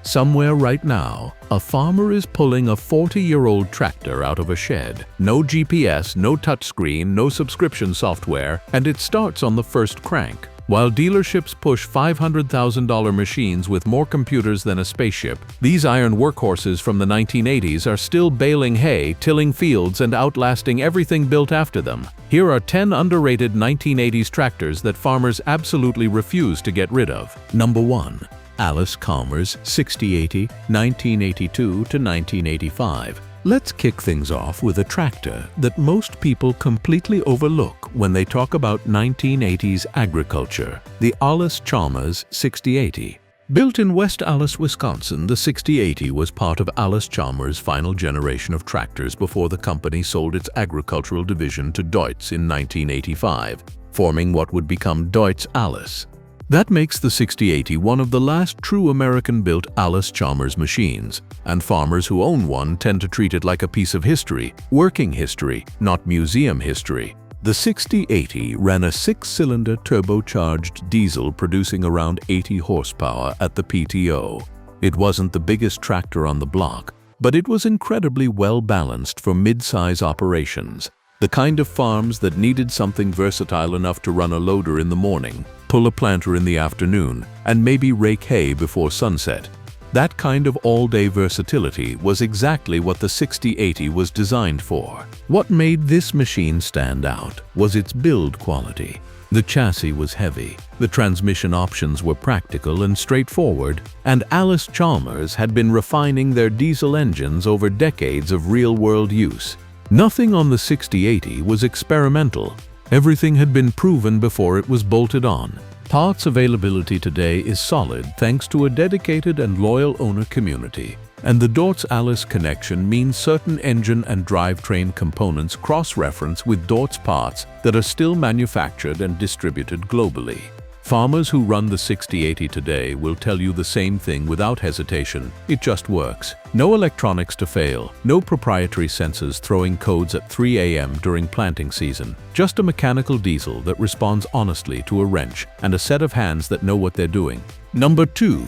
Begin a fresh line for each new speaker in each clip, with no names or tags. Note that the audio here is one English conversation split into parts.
Somewhere right now, a farmer is pulling a 40-year-old tractor out of a shed. No GPS, no touchscreen, no subscription software, and it starts on the first crank. While dealerships push $500,000 machines with more computers than a spaceship, these iron workhorses from the 1980s are still baling hay, tilling fields, and outlasting everything built after them. Here are 10 underrated 1980s tractors that farmers absolutely refuse to get rid of. Number 1. Allis-Chalmers 6080, 1982 to 1985. Let's kick things off with a tractor that most people completely overlook when they talk about 1980s agriculture, the Allis-Chalmers 6080. Built in West Allis, Wisconsin, the 6080 was part of Allis-Chalmers' final generation of tractors before the company sold its agricultural division to Deutz in 1985, forming what would become Deutz-Allis. That makes the 6080 one of the last true American-built Allis-Chalmers machines, and farmers who own one tend to treat it like a piece of history, working history, not museum history. The 6080 ran a 6-cylinder turbocharged diesel producing around 80 horsepower at the PTO. It wasn't the biggest tractor on the block, but it was incredibly well-balanced for mid-size operations. The kind of farms that needed something versatile enough to run a loader in the morning, pull a planter in the afternoon, and maybe rake hay before sunset. That kind of all-day versatility was exactly what the 6080 was designed for. What made this machine stand out was its build quality. The chassis was heavy, the transmission options were practical and straightforward, and Allis-Chalmers had been refining their diesel engines over decades of real-world use. Nothing on the 6080 was experimental. Everything had been proven before it was bolted on. Parts availability today is solid thanks to a dedicated and loyal owner community. And the Deutz-Allis connection means certain engine and drivetrain components cross-reference with Deutz parts that are still manufactured and distributed globally. Farmers who run the 6080 today will tell you the same thing without hesitation. It just works. No electronics to fail, no proprietary sensors throwing codes at 3 a.m. during planting season. Just a mechanical diesel that responds honestly to a wrench and a set of hands that know what they're doing. Number 2.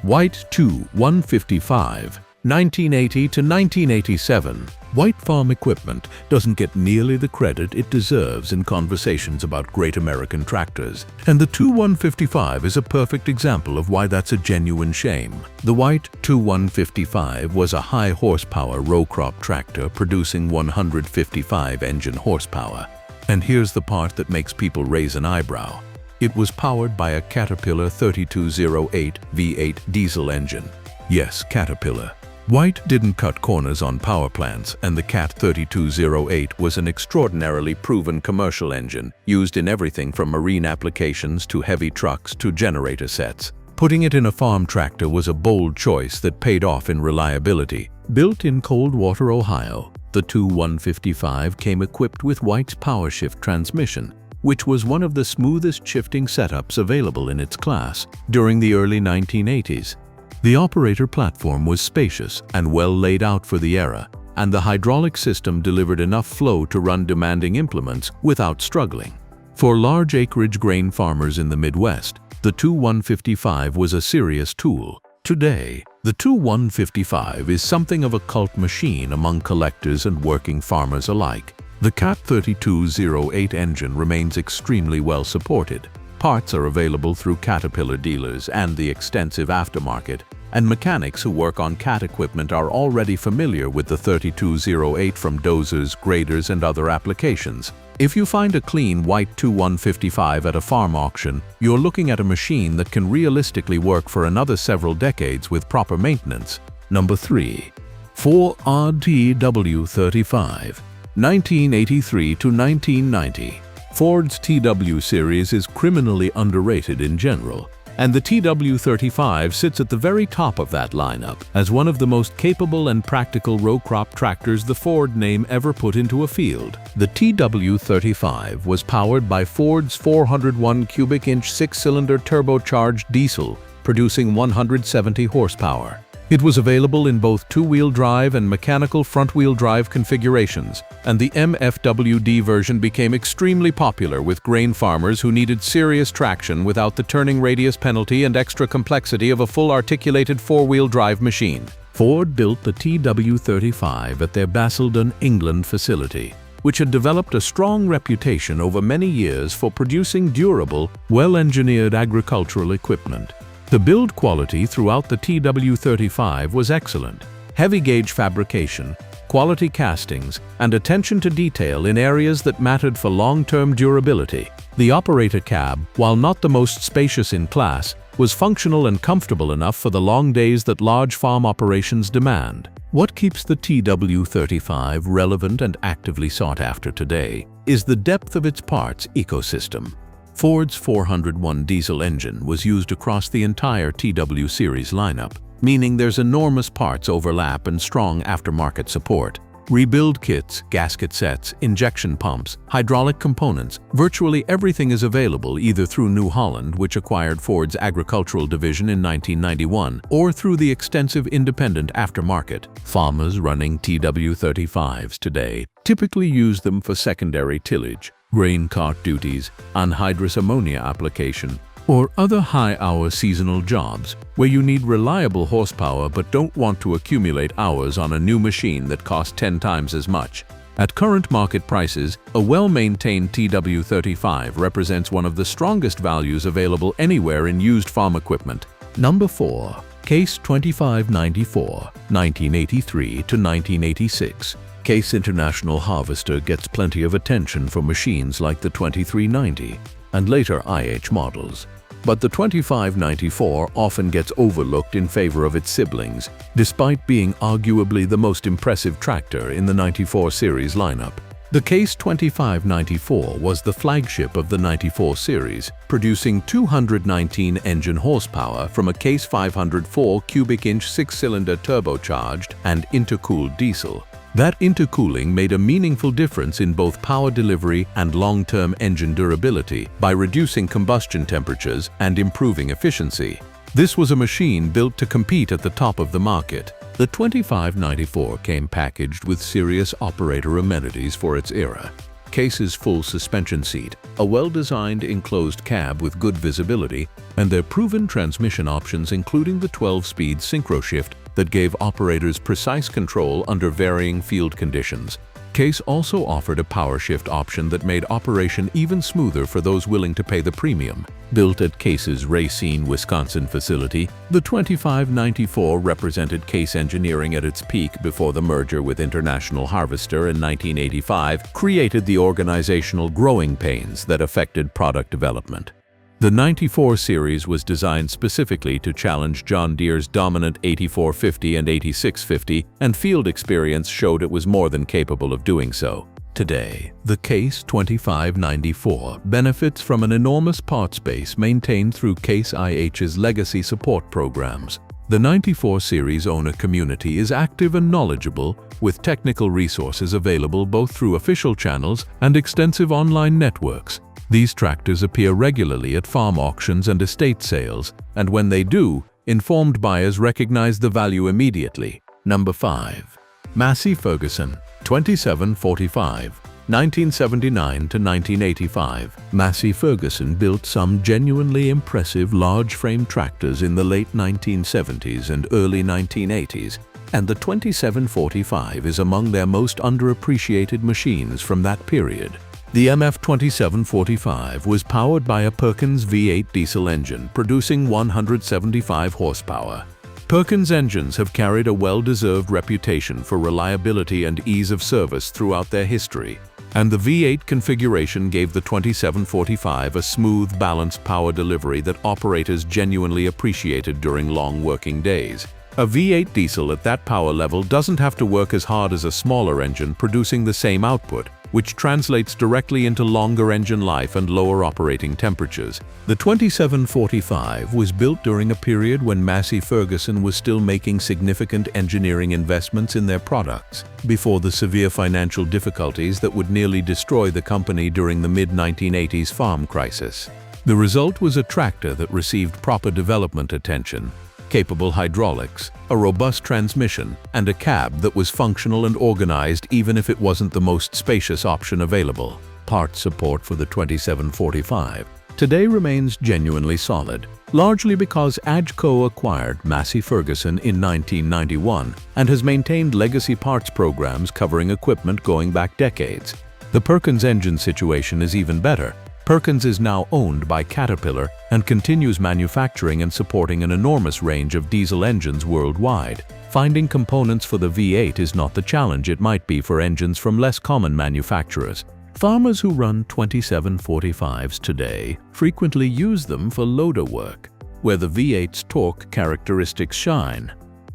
White 2-155, 1980 to 1987. White farm equipment doesn't get nearly the credit it deserves in conversations about great American tractors, and the 2-155 is a perfect example of why that's a genuine shame. The White 2-155 was a high-horsepower row-crop tractor producing 155 engine horsepower. And here's the part that makes people raise an eyebrow. It was powered by a Caterpillar 3208 V8 diesel engine. Yes, Caterpillar. White didn't cut corners on power plants, and the Cat 3208 was an extraordinarily proven commercial engine, used in everything from marine applications to heavy trucks to generator sets. Putting it in a farm tractor was a bold choice that paid off in reliability. Built in Coldwater, Ohio, the 2-155 came equipped with White's PowerShift transmission, which was one of the smoothest shifting setups available in its class during the early 1980s. The operator platform was spacious and well laid out for the era, and the hydraulic system delivered enough flow to run demanding implements without struggling. For large acreage grain farmers in the Midwest, the 2-155 was a serious tool. Today, the 2-155 is something of a cult machine among collectors and working farmers alike. The Cat 3208 engine remains extremely well supported. Parts are available through Caterpillar dealers and the extensive aftermarket, and mechanics who work on Cat equipment are already familiar with the 3208 from dozers, graders, and other applications. If you find a clean White 2-155 at a farm auction, you're looking at a machine that can realistically work for another several decades with proper maintenance. Number 3. Ford TW35, 1983 to 1990. Ford's TW series is criminally underrated in general, and the TW35 sits at the very top of that lineup as one of the most capable and practical row crop tractors the Ford name ever put into a field. The TW35 was powered by Ford's 401 cubic inch 6-cylinder turbocharged diesel, producing 170 horsepower. It was available in both two-wheel drive and mechanical front-wheel drive configurations, and the MFWD version became extremely popular with grain farmers who needed serious traction without the turning radius penalty and extra complexity of a full articulated four-wheel drive machine. Ford built the TW35 at their Basildon, England facility, which had developed a strong reputation over many years for producing durable, well-engineered agricultural equipment. The build quality throughout the TW35 was excellent. Heavy-gauge fabrication, quality castings, and attention to detail in areas that mattered for long-term durability. The operator cab, while not the most spacious in class, was functional and comfortable enough for the long days that large farm operations demand. What keeps the TW35 relevant and actively sought after today is the depth of its parts ecosystem. Ford's 401 diesel engine was used across the entire TW series lineup, meaning there's enormous parts overlap and strong aftermarket support. Rebuild kits, gasket sets, injection pumps, hydraulic components, virtually everything is available either through New Holland, which acquired Ford's agricultural division in 1991, or through the extensive independent aftermarket. Farmers running TW35s today typically use them for secondary tillage, grain cart duties, anhydrous ammonia application, or other high-hour seasonal jobs where you need reliable horsepower but don't want to accumulate hours on a new machine that costs 10 times as much. At current market prices, a well-maintained TW35 represents one of the strongest values available anywhere in used farm equipment. Number 4. Case 2594, 1983 to 1986. Case International Harvester gets plenty of attention for machines like the 2390 and later IH models. But the 2594 often gets overlooked in favor of its siblings, despite being arguably the most impressive tractor in the 94 series lineup. The Case 2594 was the flagship of the 94 series, producing 219 engine horsepower from a Case 504 cubic inch 6-cylinder turbocharged and intercooled diesel. That intercooling made a meaningful difference in both power delivery and long-term engine durability by reducing combustion temperatures and improving efficiency. This was a machine built to compete at the top of the market. The 2594 came packaged with serious operator amenities for its era. Case's full suspension seat, a well-designed enclosed cab with good visibility, and their proven transmission options including the 12-speed synchro shift that gave operators precise control under varying field conditions. Case also offered a power shift option that made operation even smoother for those willing to pay the premium. Built at Case's Racine, Wisconsin facility, the 2594 represented Case engineering at its peak before the merger with International Harvester in 1985 created the organizational growing pains that affected product development. The 94 series was designed specifically to challenge John Deere's dominant 8450 and 8650, and field experience showed it was more than capable of doing so. Today, the Case 2594 benefits from an enormous parts base maintained through Case IH's legacy support programs. The 94 series owner community is active and knowledgeable, with technical resources available both through official channels and extensive online networks. These tractors appear regularly at farm auctions and estate sales, and when they do, informed buyers recognize the value immediately. Number 5. Massey Ferguson 2745, 1979 to 1985. Massey Ferguson built some genuinely impressive large-frame tractors in the late 1970s and early 1980s, and the 2745 is among their most underappreciated machines from that period. The MF 2745 was powered by a Perkins V8 diesel engine producing 175 horsepower. Perkins engines have carried a well-deserved reputation for reliability and ease of service throughout their history, and the V8 configuration gave the 2745 a smooth, balanced power delivery that operators genuinely appreciated during long working days. A V8 diesel at that power level doesn't have to work as hard as a smaller engine producing the same output, which translates directly into longer engine life and lower operating temperatures. The 2745 was built during a period when Massey Ferguson was still making significant engineering investments in their products, before the severe financial difficulties that would nearly destroy the company during the mid-1980s farm crisis. The result was a tractor that received proper development attention. capable hydraulics, a robust transmission, and a cab that was functional and organized even if it wasn't the most spacious option available. Parts support for the 2745 today remains genuinely solid, largely because AGCO acquired Massey Ferguson in 1991 and has maintained legacy parts programs covering equipment going back decades. The Perkins engine situation is even better. Perkins is now owned by Caterpillar and continues manufacturing and supporting an enormous range of diesel engines worldwide. Finding components for the V8 is not the challenge it might be for engines from less common manufacturers. Farmers who run 2745s today frequently use them for loader work, where the V8's torque characteristics shine.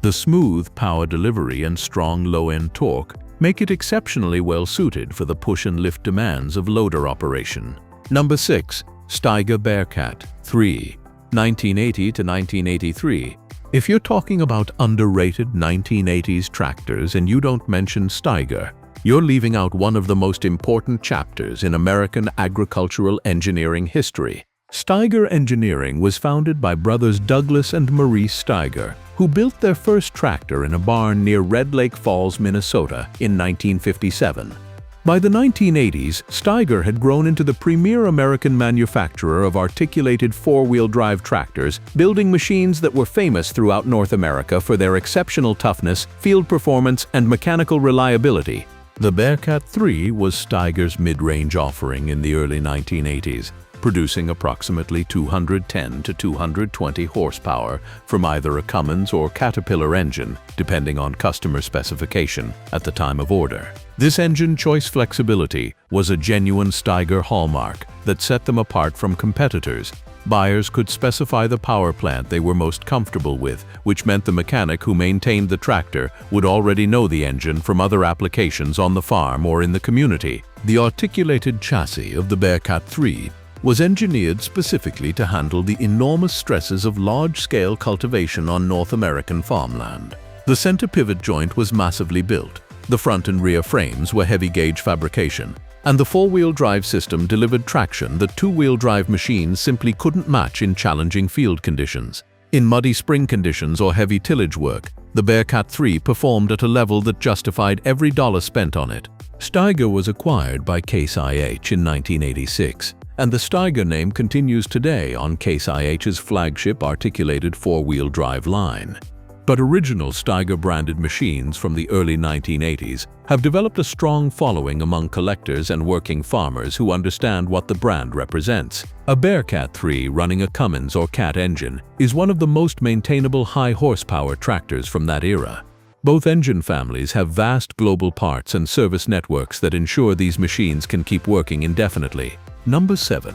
The smooth power delivery and strong low-end torque make it exceptionally well suited for the push and lift demands of loader operation. Number 6. Steiger Bearcat III, 1980 to 1983. If you're talking about underrated 1980s tractors and you don't mention Steiger, you're leaving out one of the most important chapters in American agricultural engineering history. Steiger Engineering was founded by brothers Douglas and Maurice Steiger, who built their first tractor in a barn near Red Lake Falls, Minnesota in 1957. By the 1980s, Steiger had grown into the premier American manufacturer of articulated four-wheel drive tractors, building machines that were famous throughout North America for their exceptional toughness, field performance, and mechanical reliability. The Bearcat III was Steiger's mid-range offering in the early 1980s, producing approximately 210 to 220 horsepower from either a Cummins or Caterpillar engine, depending on customer specification at the time of order. This engine choice flexibility was a genuine Steiger hallmark that set them apart from competitors. Buyers could specify the power plant they were most comfortable with, which meant the mechanic who maintained the tractor would already know the engine from other applications on the farm or in the community. The articulated chassis of the Bearcat III was engineered specifically to handle the enormous stresses of large-scale cultivation on North American farmland. The center pivot joint was massively built, the front and rear frames were heavy-gauge fabrication, and the four-wheel drive system delivered traction that two-wheel drive machines simply couldn't match in challenging field conditions. In muddy spring conditions or heavy tillage work, the Bearcat III performed at a level that justified every dollar spent on it. Steiger was acquired by Case IH in 1986. And the Steiger name continues today on Case IH's flagship articulated four-wheel drive line. But original Steiger-branded machines from the early 1980s have developed a strong following among collectors and working farmers who understand what the brand represents. A Bearcat III running a Cummins or Cat engine is one of the most maintainable high-horsepower tractors from that era. Both engine families have vast global parts and service networks that ensure these machines can keep working indefinitely. Number 7.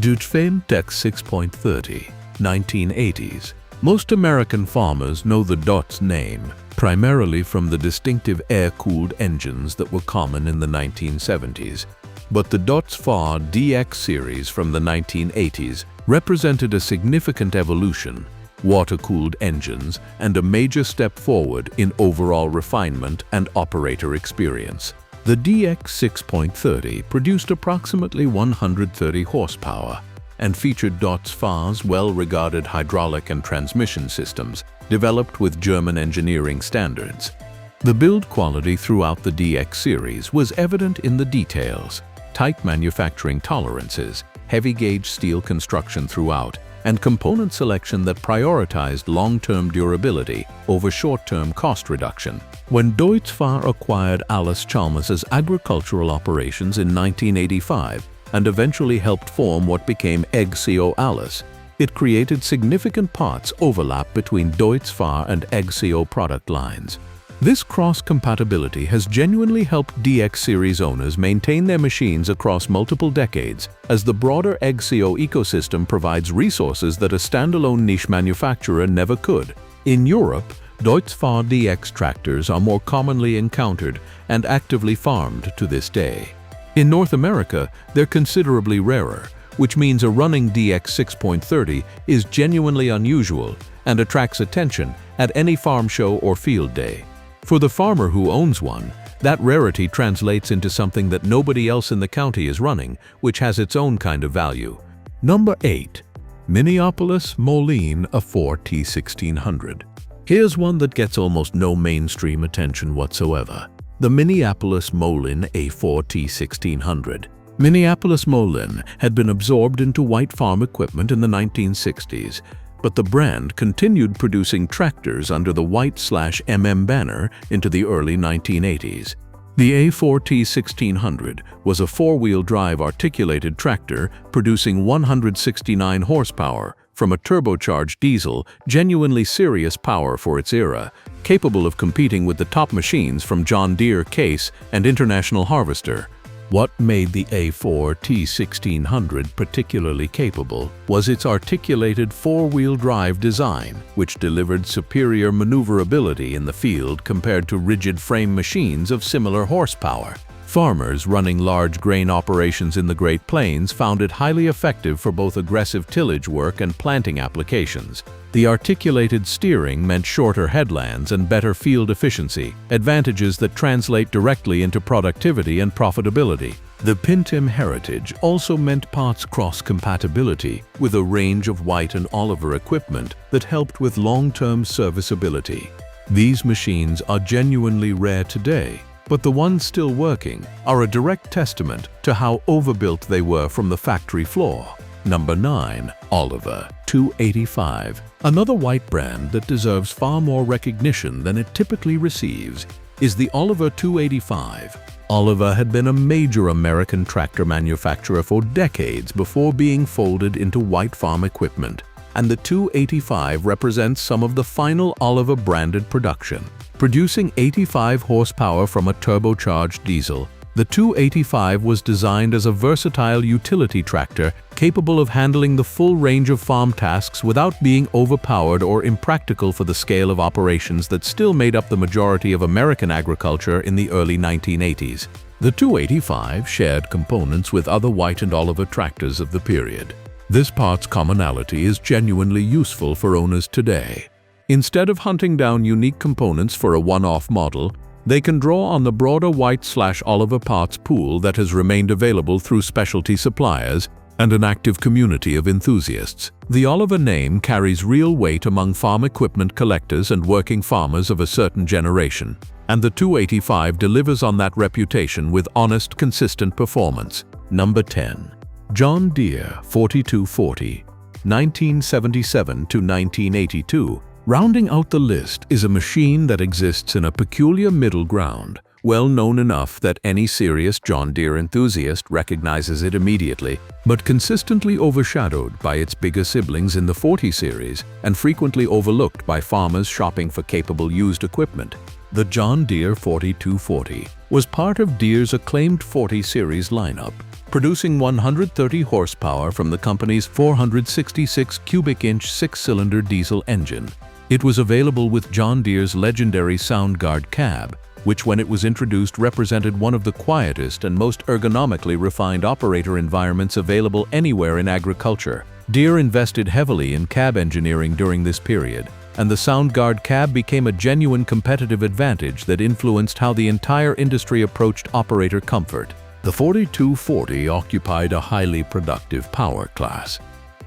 Deutz-Fahr DX 6.30, 1980s. Most American farmers know the Deutz name, primarily from the distinctive air-cooled engines that were common in the 1970s. But the Deutz-Fahr DX series from the 1980s represented a significant evolution, water-cooled engines, and a major step forward in overall refinement and operator experience. The DX 6.30 produced approximately 130 horsepower and featured Deutz-Fahr's well-regarded hydraulic and transmission systems developed with German engineering standards. The build quality throughout the DX series was evident in the details: tight manufacturing tolerances, heavy-gauge steel construction throughout, and component selection that prioritized long-term durability over short-term cost reduction. When Deutz-Fahr acquired Allis-Chalmers' agricultural operations in 1985 and eventually helped form what became AGCO Allis, it created significant parts overlap between Deutz-Fahr and AGCO product lines. This cross-compatibility has genuinely helped DX series owners maintain their machines across multiple decades, as the broader AGCO ecosystem provides resources that a standalone niche manufacturer never could. In Europe, Deutz-Fahr DX tractors are more commonly encountered and actively farmed to this day. In North America, they're considerably rarer, which means a running DX 6.30 is genuinely unusual and attracts attention at any farm show or field day. For the farmer who owns one, that rarity translates into something that nobody else in the county is running, which has its own kind of value. Number 8. Minneapolis-Moline A4T-1600. Here's one that gets almost no mainstream attention whatsoever. The Minneapolis-Moline A4T-1600. Minneapolis-Moline had been absorbed into White Farm Equipment in the 1960s, but the brand continued producing tractors under the White/MM banner into the early 1980s. The A4T-1600 was a four-wheel drive articulated tractor producing 169 horsepower from a turbocharged diesel, genuinely serious power for its era, capable of competing with the top machines from John Deere, Case, and International Harvester. What made the A4T-1600 particularly capable was its articulated four-wheel drive design, which delivered superior maneuverability in the field compared to rigid frame machines of similar horsepower. Farmers running large grain operations in the Great Plains found it highly effective for both aggressive tillage work and planting applications. The articulated steering meant shorter headlands and better field efficiency, advantages that translate directly into productivity and profitability. The Pintim heritage also meant parts cross-compatibility with a range of White and Oliver equipment that helped with long-term serviceability. These machines are genuinely rare today, but the ones still working are a direct testament to how overbuilt they were from the factory floor. Number 9. Oliver 285. Another White brand that deserves far more recognition than it typically receives is the Oliver 285. Oliver had been a major American tractor manufacturer for decades before being folded into White Farm Equipment, and the 285 represents some of the final Oliver branded production. Producing 85 horsepower from a turbocharged diesel, the 285 was designed as a versatile utility tractor capable of handling the full range of farm tasks without being overpowered or impractical for the scale of operations that still made up the majority of American agriculture in the early 1980s. The 285 shared components with other White and Oliver tractors of the period. This part's commonality is genuinely useful for owners today. Instead of hunting down unique components for a one-off model, they can draw on the broader White/Oliver parts pool that has remained available through specialty suppliers and an active community of enthusiasts. The Oliver name carries real weight among farm equipment collectors and working farmers of a certain generation, and the 285 delivers on that reputation with honest, consistent performance. Number 10. John Deere 4240, 1977 to 1982. Rounding out the list is a machine that exists in a peculiar middle ground, well known enough that any serious John Deere enthusiast recognizes it immediately, but consistently overshadowed by its bigger siblings in the 40 series and frequently overlooked by farmers shopping for capable used equipment. The John Deere 4240 was part of Deere's acclaimed 40 series lineup, producing 130 horsepower from the company's 466 cubic inch six-cylinder diesel engine. It was available with John Deere's legendary SoundGuard cab, which when it was introduced represented one of the quietest and most ergonomically refined operator environments available anywhere in agriculture. Deere invested heavily in cab engineering during this period, and the SoundGuard cab became a genuine competitive advantage that influenced how the entire industry approached operator comfort. The 4240 occupied a highly productive power class.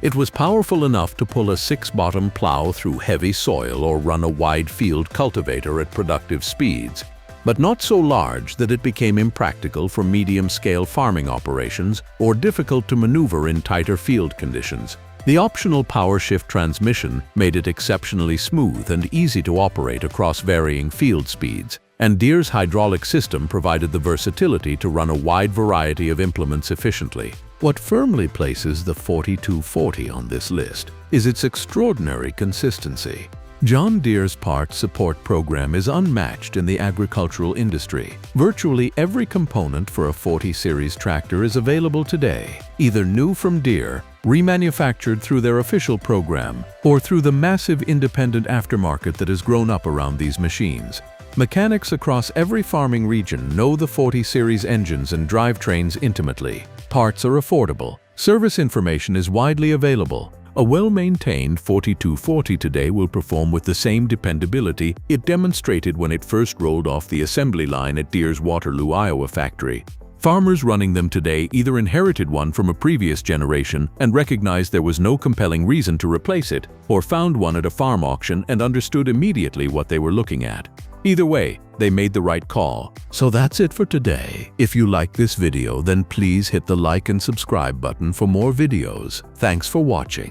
It was powerful enough to pull a six-bottom plow through heavy soil or run a wide field cultivator at productive speeds, but not so large that it became impractical for medium-scale farming operations or difficult to maneuver in tighter field conditions. The optional power shift transmission made it exceptionally smooth and easy to operate across varying field speeds, and Deere's hydraulic system provided the versatility to run a wide variety of implements efficiently. What firmly places the 4240 on this list is its extraordinary consistency. John Deere's parts support program is unmatched in the agricultural industry. Virtually every component for a 40 series tractor is available today, either new from Deere, remanufactured through their official program, or through the massive independent aftermarket that has grown up around these machines. Mechanics across every farming region know the 40 series engines and drivetrains intimately. Parts are affordable. Service information is widely available. A well-maintained 4240 today will perform with the same dependability it demonstrated when it first rolled off the assembly line at Deere's Waterloo, Iowa factory. Farmers running them today either inherited one from a previous generation and recognized there was no compelling reason to replace it, or found one at a farm auction and understood immediately what they were looking at. Either way, they made the right call. So that's it for today. If you like this video, then please hit the like and subscribe button for more videos. Thanks for watching.